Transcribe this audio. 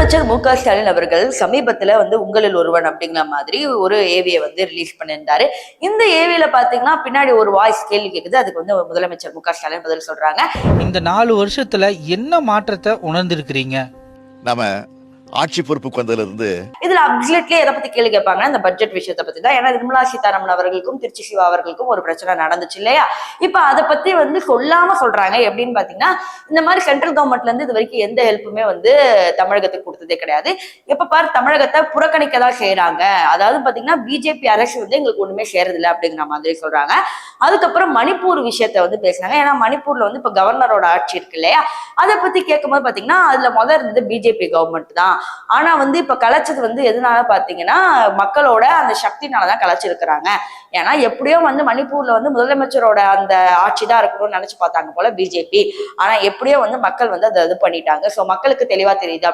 முதலமைச்சர் மு.க.ஸ்டாலின் அவர்கள் சமீபத்துல உங்களில் ஒருவன் அப்படிங்கிற மாதிரி ஒரு ஏவியை ரிலீஸ் பண்ணியிருந்தாரு. இந்த ஏவியில பாத்தீங்கன்னா பின்னாடி ஒரு வாய்ஸ் கேள்வி கேக்குது. அதுக்கு முதலமைச்சர் மு.க.ஸ்டாலின் பதில் சொல்றாங்க. இந்த 4 வருஷத்துல என்ன மாற்றத்தை உணர்ந்திருக்கிறீங்க? நாம ஆட்சி பொறுப்புக்கு வந்ததுல இருந்து இதுல அப்சல்யூட்லி எதை பத்தி கேள்வி கேட்பாங்க, இந்த பட்ஜெட் விஷயத்தை பத்தி தான். ஏன்னா நிர்மலா சீதாராமன் அவர்களுக்கும் திருச்சி சிவா அவர்களுக்கும் ஒரு பிரச்சனை நடந்துச்சு இல்லையா? இப்ப அதை பத்தி சொல்லாம சொல்றாங்க. எப்படின்னு பாத்தீங்கன்னா, இந்த மாதிரி சென்ட்ரல் கவர்மெண்ட்ல இருந்து இது வரைக்கும் எந்த ஹெல்ப்புமே தமிழகத்துக்கு கொடுத்ததே கிடையாது. எப்ப பாரு தமிழகத்தை புறக்கணிக்க தான் செய்யறாங்க. அதாவது பாத்தீங்கன்னா பிஜேபி அரசு எங்களுக்கு ஒண்ணுமே செய்யறது இல்லை அப்படிங்கிற மாதிரி சொல்றாங்க. அதுக்கப்புறம் மணிப்பூர் விஷயத்த பேசினாங்க. ஏன்னா மணிப்பூர்ல இப்ப கவர்னரோட ஆட்சி இருக்கு இல்லையா? அதை பத்தி கேட்கும்போது பாத்தீங்கன்னா அதுல முதல் இருந்தது பிஜேபி கவர்மெண்ட் தான். ஆனா இப்ப கலைச்சது எதனால பாத்தீங்கன்னா மக்களோட அந்த சக்தினாலதான் கலைச்சிருக்கிறாங்க. ஏன்னா எப்படியோ மணிப்பூர்ல முதலமைச்சரோட அந்த ஆட்சி தான் இருக்கணும்னு நினைச்சு பார்த்தாங்க போல பிஜேபி. ஆனா எப்படியோ மக்கள் அதை இது பண்ணிட்டாங்க. சோ மக்களுக்கு தெளிவா தெரியுது.